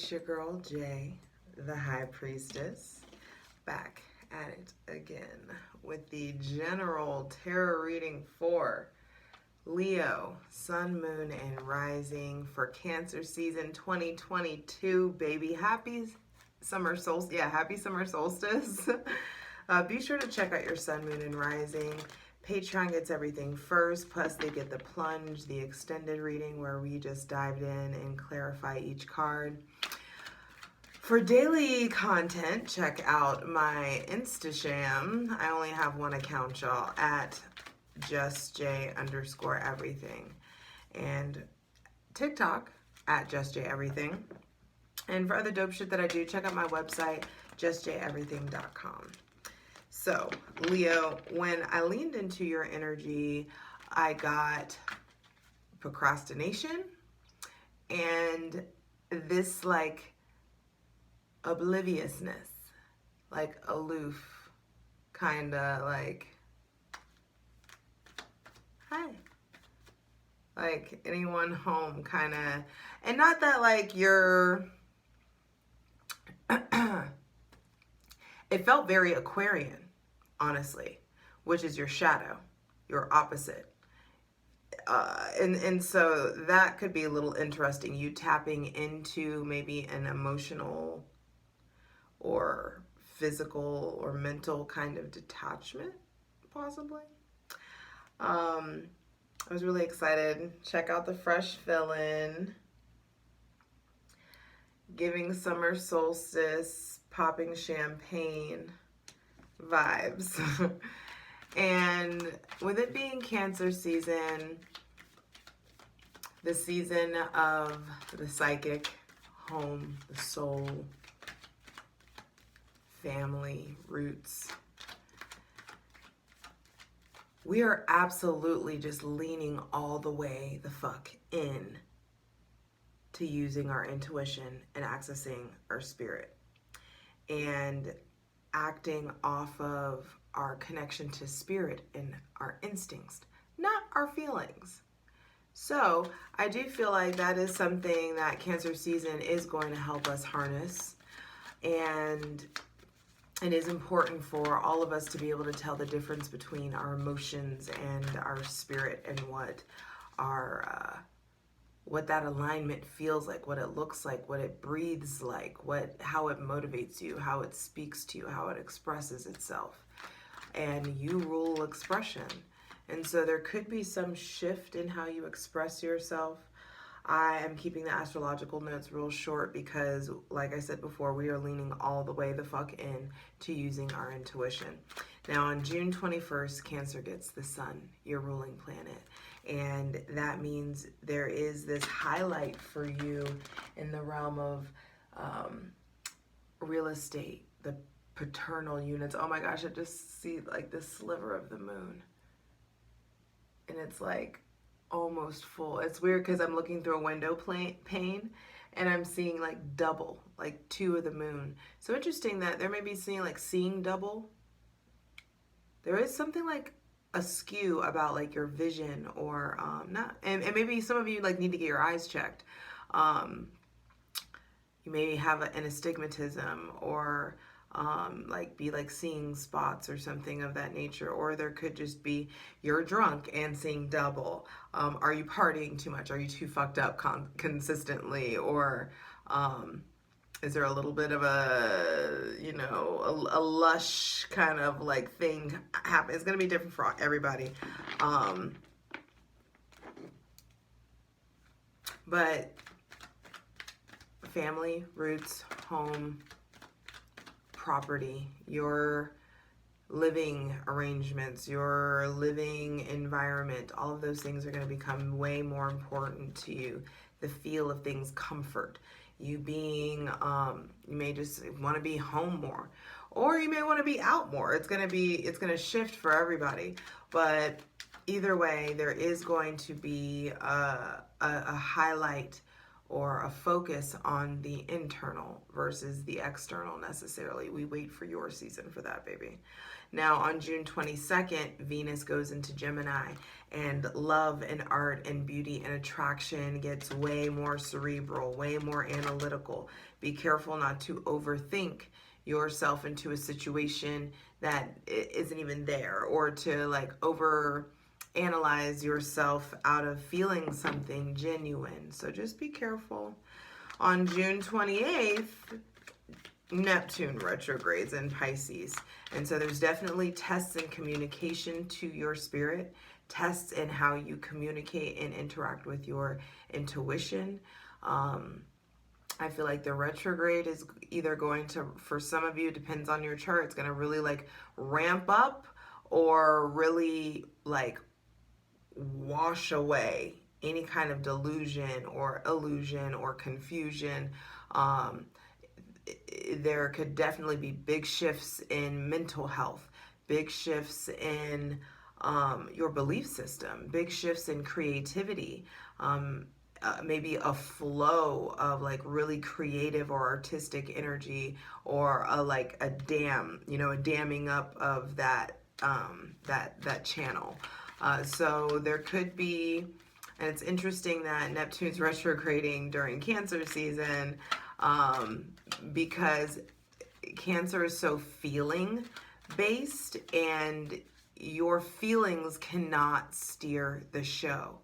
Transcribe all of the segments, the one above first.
It's your girl Jay, the High Priestess, back at it again with the general tarot reading for Leo, Sun, Moon, and Rising for Cancer season 2022. Baby, happy summer solstice. Yeah, happy summer solstice. Be sure to check out your Sun, Moon, and Rising. Patreon gets everything first, plus they get the plunge, the extended reading where we just dived in and clarify each card. For daily content, check out my Instagram. I only have one account, y'all, at justj_everything. And TikTok at justjeverything. And for other dope shit that I do, check out my website, justjeverything.com. So, Leo, when I leaned into your energy, I got procrastination and this like obliviousness, like aloof, kind of like, hi, like anyone home kind of, and not that like you're, it felt very Aquarian, honestly, which is your shadow, your opposite. And so that could be a little interesting. You tapping into maybe an emotional or physical or mental kind of detachment, possibly. I was really excited. Check out the fresh fill-in. Giving summer solstice, popping champagne vibes. And with it being Cancer season, the season of the psychic, home, the soul, family, roots, we are absolutely just leaning all the way the fuck in to using our intuition and accessing our spirit and acting off of our connection to spirit and our instincts, not our feelings. So I do feel like that is something that Cancer season is going to help us harness, and it is important for all of us to be able to tell the difference between our emotions and our spirit and what our what that alignment feels like, what it looks like, what it breathes like, how it motivates you, how it speaks to you, how it expresses itself. And you rule expression. And so there could be some shift in how you express yourself. I am keeping the astrological notes real short because, like I said before, we are leaning all the way the fuck in to using our intuition. Now, on June 21st, Cancer gets the sun, your ruling planet. And that means there is this highlight for you in the realm of real estate, the paternal units. Oh my gosh, I just see like this sliver of the moon. And it's like almost full. It's weird because I'm looking through a window pane and I'm seeing like double, like 2 of the moon. So interesting that there may be seeing double. There is something like askew about like your vision or not, and maybe some of you like need to get your eyes checked. You may have an astigmatism or like be like seeing spots or something of that nature, or there could just be you're drunk and seeing double. Are you partying too much? Are you too fucked up consistently? Or is there a little bit of a, you know, a lush kind of like thing happen? It's going to be different for everybody. But family, roots, home, property, your living arrangements, your living environment, all of those things are going to become way more important to you. The feel of things, comfort. You being, you may just want to be home more, or you may want to be out more. It's going to shift for everybody. But either way, there is going to be a highlight or a focus on the internal versus the external necessarily. We wait for your season for that, baby. Now, on June 22nd, Venus goes into Gemini, and love and art and beauty and attraction gets way more cerebral, way more analytical. Be careful not to overthink yourself into a situation that isn't even there, or to like over analyze yourself out of feeling something genuine. So just be careful. On June 28th, Neptune retrogrades in Pisces. And so there's definitely tests in communication to your spirit, tests in how you communicate and interact with your intuition. I feel like the retrograde is either going to, for some of you, depends on your chart, it's going to really like ramp up or really like wash away any kind of delusion or illusion or confusion. There could definitely be big shifts in mental health, big shifts in your belief system, big shifts in creativity, maybe a flow of like really creative or artistic energy, or like a dam, a damming up of that that channel. So there could be, and it's interesting that Neptune's retrograding during Cancer season, because Cancer is so feeling based, and your feelings cannot steer the show.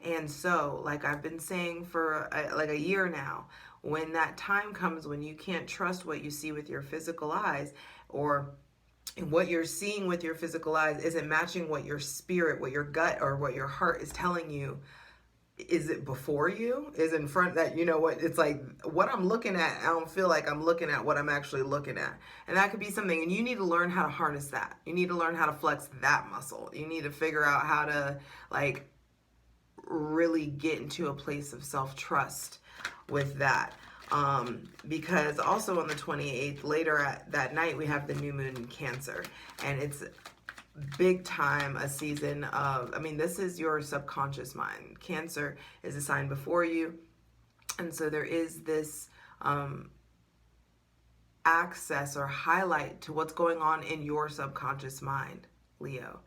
And so, like I've been saying for like a year now, when that time comes when you can't trust what you see with your physical eyes, or what you're seeing with your physical eyes isn't matching what your spirit, what your gut, or what your heart is telling you, is it before you, is in front, that what it's like, what I'm looking at, I don't feel like I'm looking at what I'm actually looking at. And that could be something, and you need to learn how to harness that. You need to learn how to flex that muscle. You need to figure out how to like really get into a place of self-trust with that. Because also on the 28th, later at that night, we have the new moon in Cancer, and it's big time a season of, this is your subconscious mind. Cancer is a sign before you, and so there is this access or highlight to what's going on in your subconscious mind, Leo,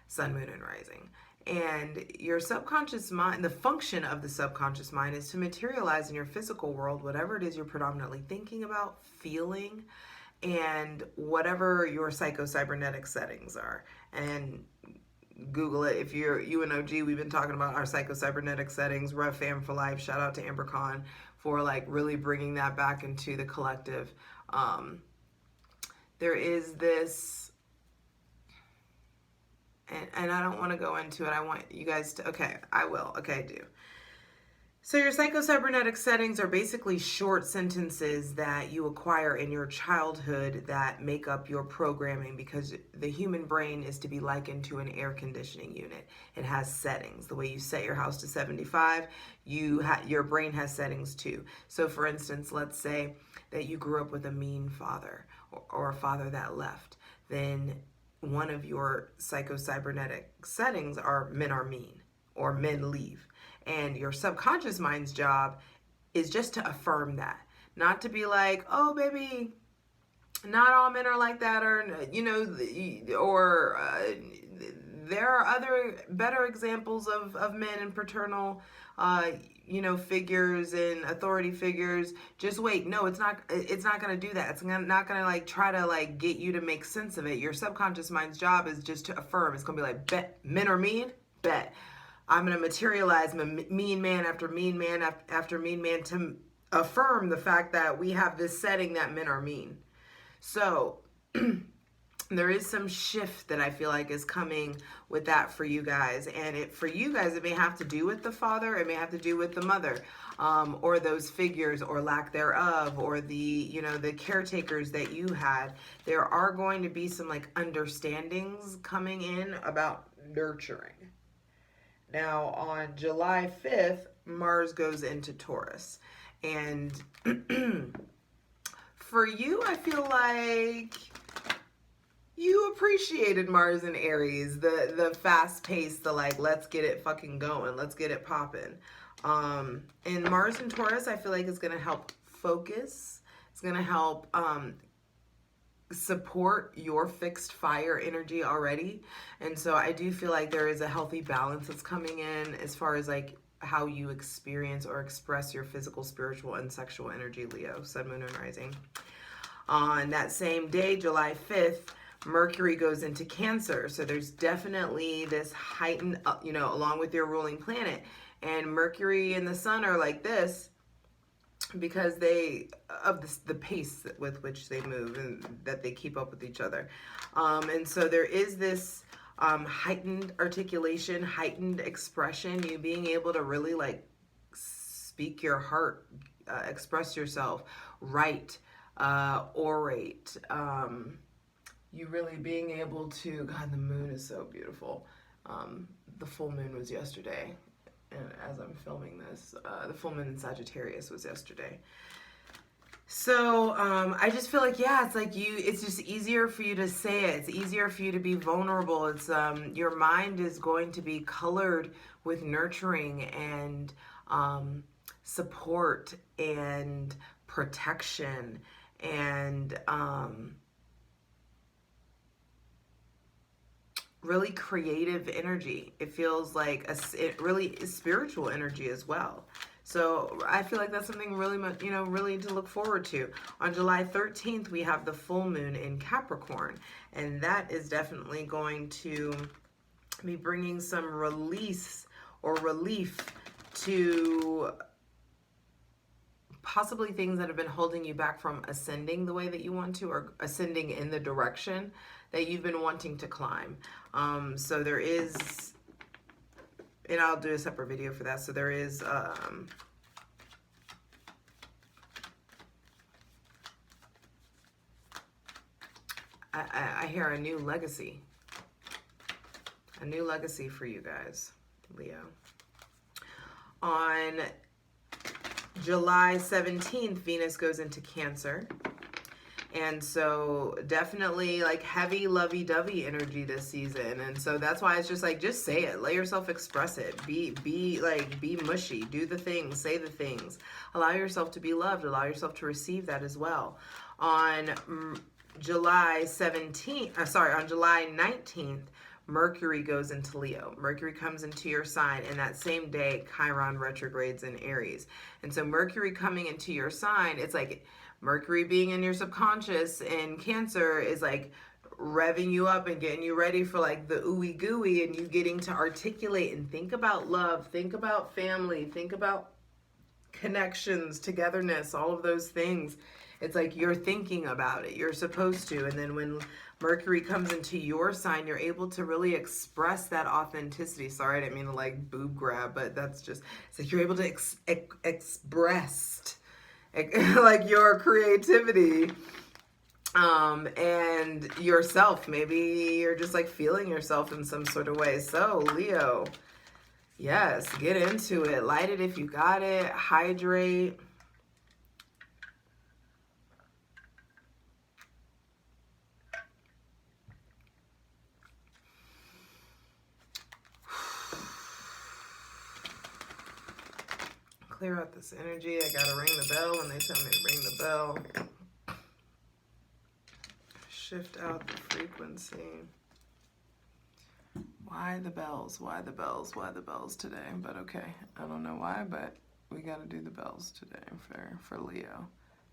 sun, moon, and rising. And your subconscious mind, the function of the subconscious mind is to materialize in your physical world whatever it is you're predominantly thinking about, feeling, and whatever your psycho-cybernetic settings are. And Google it. If you're UNOG, we've been talking about our psycho-cybernetic settings. Rev Fam for Life. Shout out to Amber Khan for like really bringing that back into the collective. There is this, and I don't want to go into it. I want you guys to, okay, I will. Okay, I do. So your psycho-cybernetic settings are basically short sentences that you acquire in your childhood that make up your programming, because the human brain is to be likened to an air conditioning unit. It has settings. The way you set your house to 75, your brain has settings too. So for instance, let's say that you grew up with a mean father, or a father that left. Then one of your psycho-cybernetic settings are mean, or men leave. And your subconscious mind's job is just to affirm that. Not to be like, oh, baby, not all men are like that, or, there are other better examples of men and paternal, figures and authority figures. Just wait. No, it's not going to do that. It's not going to like try to like get you to make sense of it. Your subconscious mind's job is just to affirm. It's going to be like, bet men are mean? Bet. I'm going to materialize mean man after mean man after mean man to affirm the fact that we have this setting that men are mean. So there is some shift that I feel like is coming with that for you guys. And for you guys, it may have to do with the father. It may have to do with the mother, or those figures or lack thereof, or the caretakers that you had. There are going to be some like understandings coming in about nurturing. Now, on July 5th, Mars goes into Taurus. And for you, I feel like you appreciated Mars in Aries, the fast pace, the like, let's get it fucking going, let's get it popping. And Mars and Taurus, I feel like is going to help focus. It's going to help support your fixed fire energy already. And so I do feel like there is a healthy balance that's coming in as far as like how you experience or express your physical, spiritual, and sexual energy, Leo, Sun, Moon, and Rising. On that same day, July 5th, Mercury goes into Cancer. So there's definitely this heightened, along with your ruling planet. And Mercury and the Sun are like this because the pace with which they move and that they keep up with each other. And so there is this heightened articulation, heightened expression, you being able to really like speak your heart, express yourself, write, orate, you really being able to, God, the moon is so beautiful. The full moon was yesterday, and as I'm filming this, the full moon in Sagittarius was yesterday. So I just feel like, yeah, it's like it's just easier for you to say it. It's easier for you to be vulnerable. It's your mind is going to be colored with nurturing and support and protection and really creative energy. It feels like it really is spiritual energy as well. So I feel like that's something really much, really to look forward to. On July 13th, we have the full moon in Capricorn, and that is definitely going to be bringing some release or relief to possibly things that have been holding you back from ascending the way that you want to, or ascending in the direction that you've been wanting to climb. So there is, and I'll do a separate video for that. So there is, I hear a new legacy for you guys, Leo. On July 17th, Venus goes into Cancer. And so definitely like heavy lovey-dovey energy this season. And so that's why it's just like, just say it, let yourself express it, be mushy, do the things, say the things, allow yourself to be loved, allow yourself to receive that as well. On July 19th, Mercury goes into Leo. Mercury comes into your sign, and that same day, Chiron retrogrades in Aries. And so Mercury coming into your sign, it's like Mercury being in your subconscious in Cancer is like revving you up and getting you ready for like the ooey gooey, and you getting to articulate and think about love, think about family, think about connections, togetherness, all of those things. It's like you're thinking about it. You're supposed to. And then when Mercury comes into your sign, you're able to really express that authenticity. Sorry, I didn't mean to like boob grab, but that's just, it's like you're able to express like your creativity and yourself. Maybe you're just like feeling yourself in some sort of way. So Leo, yes, get into it. Light it if you got it. Hydrate. Clear out this energy. I gotta ring the bell when they tell me to ring the bell. Shift out the frequency. Why the bells? Why the bells? Why the bells today? But okay, I don't know why, but we gotta do the bells today for Leo.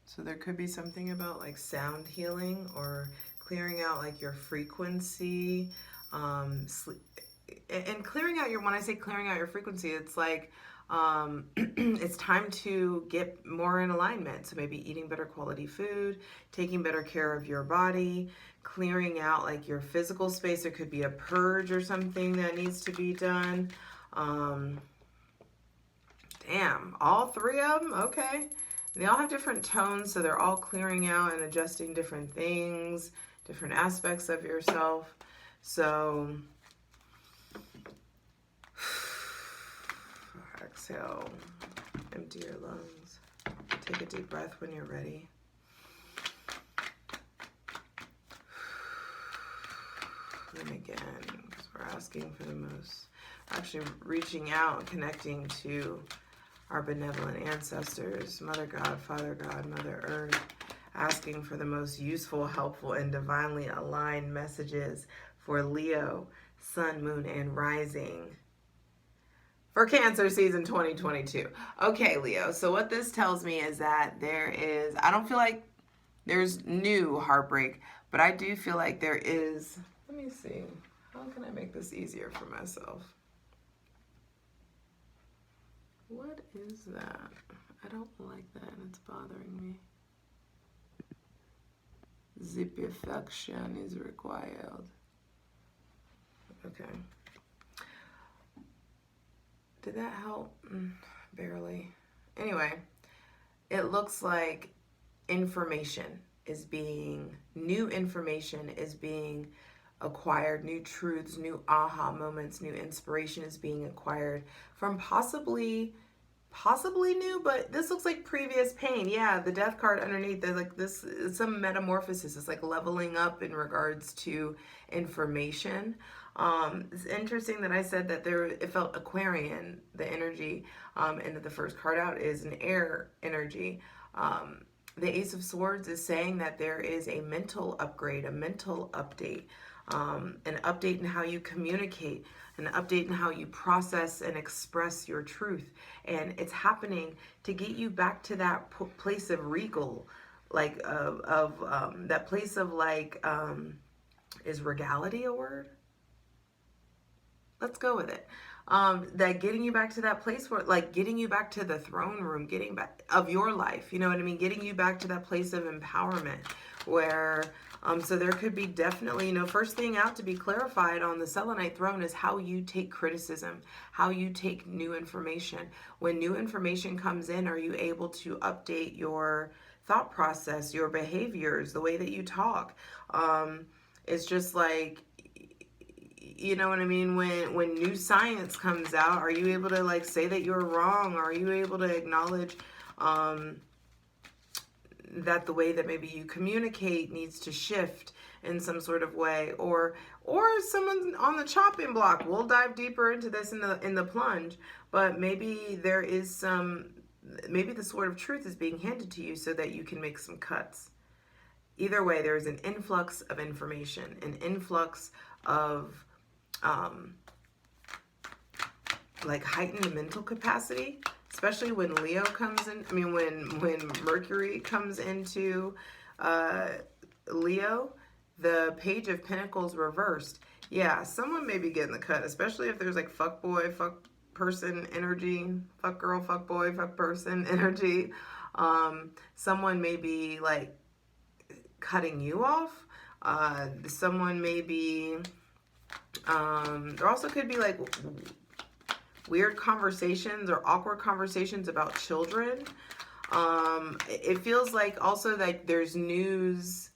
So there could be something about like sound healing or clearing out like your frequency, sleep, and clearing out your, when I say clearing out your frequency, it's like it's time to get more in alignment. So maybe eating better quality food, taking better care of your body, clearing out like your physical space. There could be a purge or something that needs to be done. Damn, all three of them? Okay. They all have different tones, so they're all clearing out and adjusting different things, different aspects of yourself. So exhale, empty your lungs. Take a deep breath when you're ready. And again, because we're asking for the most, actually reaching out and connecting to our benevolent ancestors, Mother God, Father God, Mother Earth, asking for the most useful, helpful, and divinely aligned messages for Leo, Sun, Moon, and Rising for Cancer season 2022. Okay, Leo, so what this tells me is that I don't feel like there's new heartbreak, but I do feel like there is. Let me see. How can I make this easier for myself? What is that? I don't like that and it's bothering me. Zipification is required. Okay. Did that help? Barely. Anyway, it looks like new information is being acquired, new truths, new aha moments, new inspiration is being acquired from possibly new, but this looks like previous pain. Yeah, the death card underneath, there's like this, some metamorphosis. It's like leveling up in regards to information. It's interesting that I said that it felt Aquarian, the energy, and that the first card out is an air energy. The Ace of Swords is saying that there is a mental upgrade, a mental update, an update in how you communicate, an update in how you process and express your truth. And it's happening to get you back to that place of regal, like that place of like, is regality a word? Let's go with it. That getting you back to that place where, like, getting you back to the throne room, getting back of your life, you know what I mean? Getting you back to that place of empowerment where, so there could be definitely, first thing out to be clarified on the selenite throne is how you take criticism, how you take new information. When new information comes in, are you able to update your thought process, your behaviors, the way that you talk? It's just like, you know what I mean? When new science comes out, are you able to like say that you're wrong? Are you able to acknowledge that the way that maybe you communicate needs to shift in some sort of way, or someone's on the chopping block? We'll dive deeper into this in the plunge, but maybe there is maybe the sword of truth is being handed to you so that you can make some cuts. Either way, there's an influx of information, an influx of like heightened mental capacity, especially when Leo comes in. I mean, when Mercury comes into Leo, the Page of Pentacles reversed. Yeah, someone may be getting the cut, especially if there's like fuck boy, fuck person energy, fuck girl, fuck boy, fuck person energy. Someone may be like cutting you off. Someone may be there also could be like weird conversations or awkward conversations about children. It feels like also like there's news,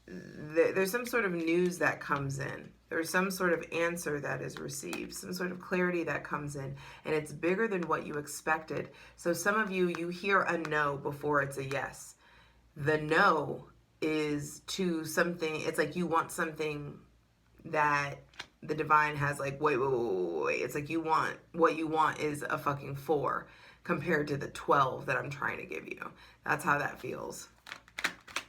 there's some sort of news that comes in. There's some sort of answer that is received, some sort of clarity that comes in, and it's bigger than what you expected. So some of you hear a no before it's a yes. The no is to something, it's like you want something that the divine has like, wait. It's like what you want is a fucking 4 compared to the 12 that I'm trying to give you. That's how that feels.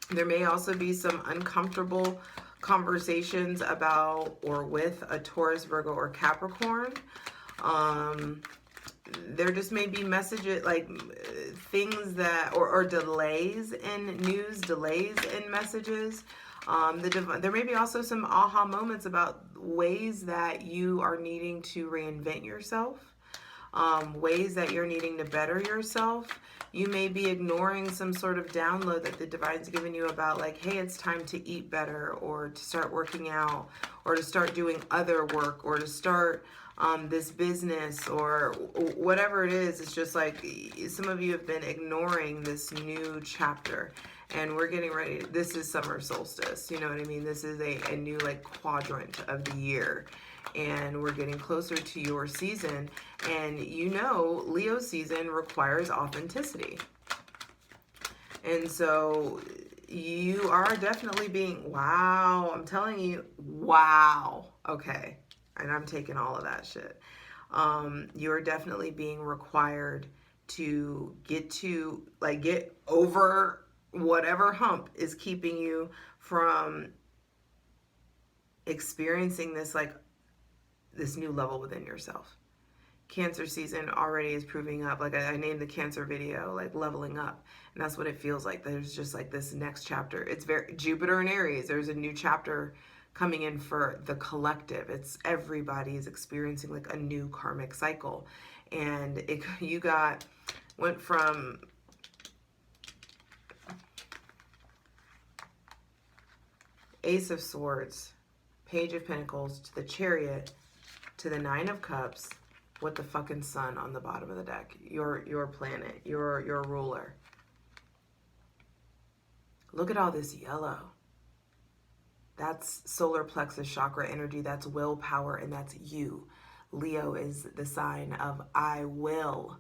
There may also be some uncomfortable conversations about or with a Taurus, Virgo, or Capricorn. There just may be messages like things that, or delays in news, delays in messages. There may be also some aha moments about ways that you are needing to reinvent yourself, ways that you're needing to better yourself. You may be ignoring some sort of download that the divine's given you about like, hey, it's time to eat better, or to start working out, or to start doing other work, or to start this business, or whatever it is. It's just like some of you have been ignoring this new chapter. And we're getting ready. This is summer solstice. You know what I mean? This is a new like quadrant of the year. And we're getting closer to your season. And Leo season requires authenticity. And so you are definitely being, wow, I'm telling you, wow. Okay. And I'm taking all of that shit. You're definitely being required to get over whatever hump is keeping you from experiencing this new level within yourself. Cancer season already is proving up. Like I named the cancer video like leveling up, and that's what it feels like. There's just like this next chapter. It's very Jupiter and Aries. There's a new chapter coming in for the collective. It's everybody is experiencing like a new karmic cycle, and went from Ace of Swords, Page of Pentacles, to the Chariot, to the Nine of Cups, with the fucking sun on the bottom of the deck. Your planet, your ruler. Look at all this yellow. That's solar plexus chakra energy. That's willpower, and that's you. Leo is the sign of I will.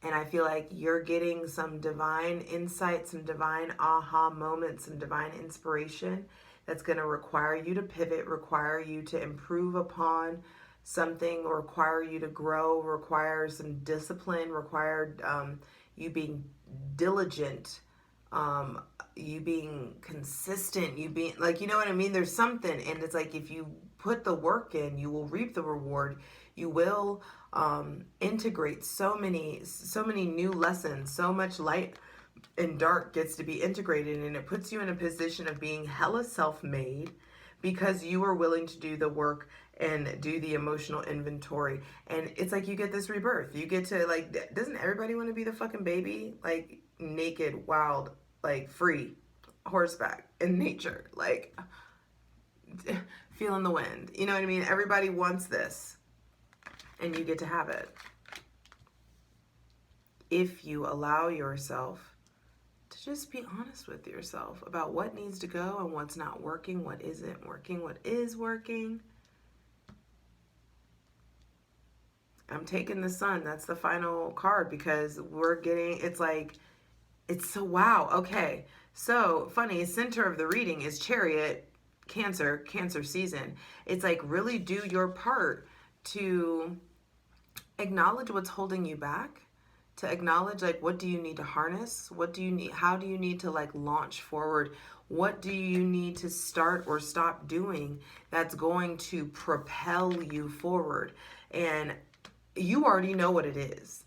And I feel like you're getting some divine insight, some divine aha moments, some divine inspiration that's going to require you to pivot, require you to improve upon something, require you to grow, require some discipline, require you being diligent, you being consistent, you being like, you know what I mean? There's something, and it's like if you put the work in, you will reap the reward. You will integrate so many new lessons. So much light and dark gets to be integrated, and it puts you in a position of being hella self-made because you are willing to do the work and do the emotional inventory. And it's like you get this rebirth. You get to, like, doesn't everybody want to be the fucking baby? Like, naked, wild, like, free, horseback, in nature, like, feeling the wind. You know what I mean? Everybody wants this, and you get to have it. If you allow yourself to just be honest with yourself about what needs to go and what's not working, what isn't working, what is working. I'm taking the sun. That's the final card because it's so wow. Okay. So funny, center of the reading is Chariot, Cancer season. It's like really do your part to acknowledge what's holding you back, to acknowledge like what do you need to harness, what do you need, how do you need to like launch forward, what do you need to start or stop doing that's going to propel you forward. And you already know what it is.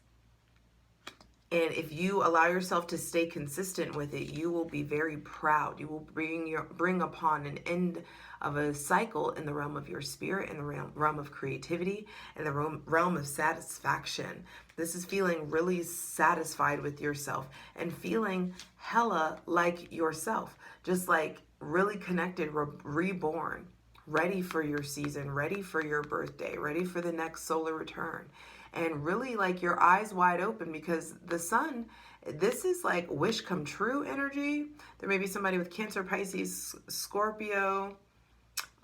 And if you allow yourself to stay consistent with it, you will be very proud. You will bring upon an end of a cycle in the realm of your spirit, in the realm of creativity, in the realm of satisfaction. This is feeling really satisfied with yourself and feeling hella like yourself, just like really connected, reborn, ready for your season, ready for your birthday, ready for the next solar return. And really like your eyes wide open because the sun, this is like wish come true energy. There may be somebody with Cancer, Pisces, Scorpio.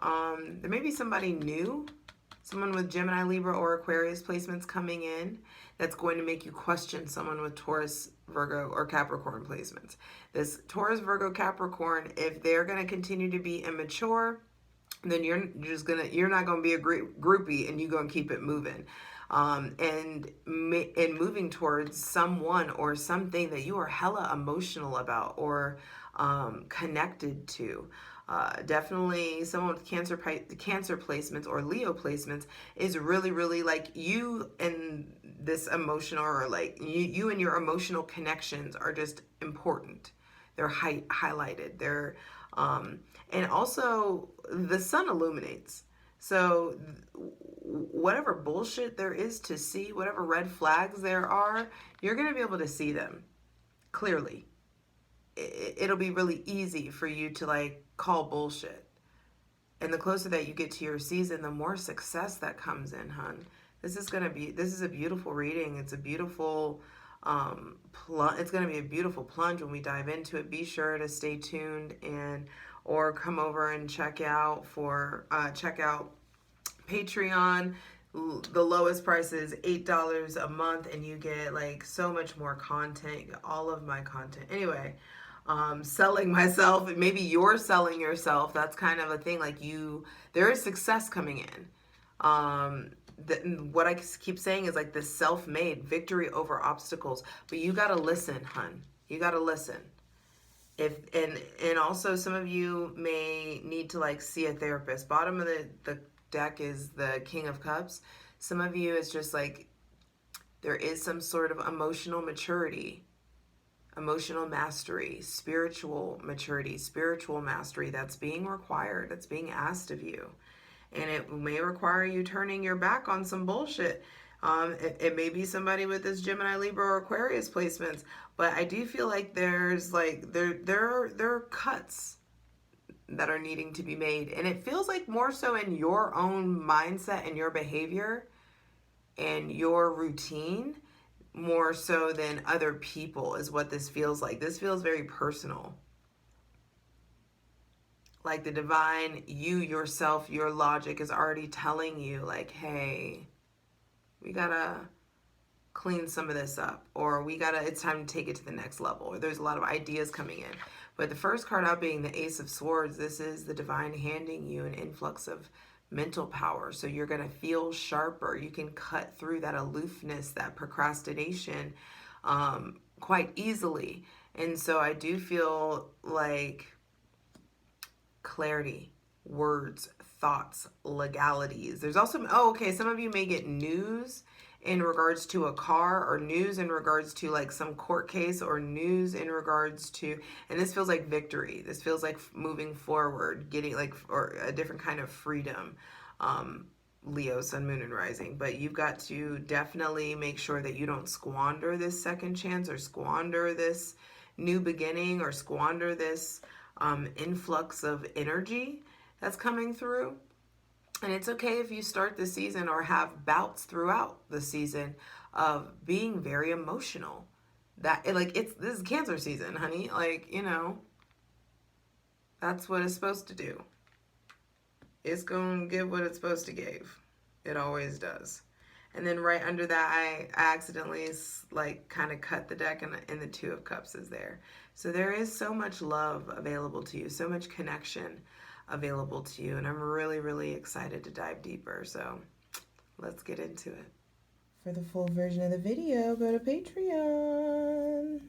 There may be somebody new, someone with Gemini, Libra, or Aquarius placements coming in that's going to make you question someone with Taurus, Virgo, or Capricorn placements. This Taurus, Virgo, Capricorn, if they're going to continue to be immature, then you're not going to be a groupie and you're going to keep it moving. And moving towards someone or something that you are hella emotional about or connected to. Definitely someone with cancer placements or Leo placements is really, really like you and this emotional, or like you and your emotional connections are just important. They're highlighted. They're and also the sun illuminates. So whatever bullshit there is to see, whatever red flags there are, you're going to be able to see them clearly. It'll be really easy for you to like call bullshit. And the closer that you get to your season, the more success that comes in, hun. This is a beautiful reading. It's a beautiful it's going to be a beautiful plunge when we dive into it. Be sure to stay tuned or come over and check out Patreon. The lowest price is $8 a month, and you get like so much more content. You get all of my content. Anyway, selling myself. Maybe you're selling yourself. That's kind of a thing. Like there is success coming in. What I keep saying is like this self-made victory over obstacles. But you gotta listen, hun. You gotta listen. If and also some of you may need to like see a therapist. Bottom of the deck is the King of Cups. Some of you is just like there is some sort of emotional maturity, emotional mastery, spiritual maturity, spiritual mastery that's being required, that's being asked of you. And it may require you turning your back on some bullshit. It may be somebody with this Gemini, Libra, or Aquarius placements, but I do feel like there's like there are cuts that are needing to be made, and it feels like more so in your own mindset and your behavior and your routine more so than other people is what this feels like. This feels very personal. Like the divine, you yourself, your logic is already telling you like, hey, we gotta clean some of this up, or it's time to take it to the next level, or there's a lot of ideas coming in. But the first card out being the Ace of Swords, this is the divine handing you an influx of mental power. So you're gonna feel sharper. You can cut through that aloofness, that procrastination, quite easily. And so I do feel like clarity, words, thoughts, legalities. There's also, some of you may get news in regards to a car, or news in regards to like some court case, or news in regards to, and this feels like victory. This feels like moving forward, getting like, or a different kind of freedom. Leo, Sun, Moon, and Rising. But you've got to definitely make sure that you don't squander this second chance, or squander this new beginning, or squander this influx of energy that's coming through. And it's okay if you start the season or have bouts throughout the season of being very emotional. This is Cancer season, honey. Like, that's what it's supposed to do. It's going to give what it's supposed to give. It always does. And then right under that, I accidentally like kind of cut the deck, and the Two of Cups is there. So there is so much love available to you, so much connection available to you. And I'm really, really excited to dive deeper. So let's get into it. For the full version of the video, go to Patreon.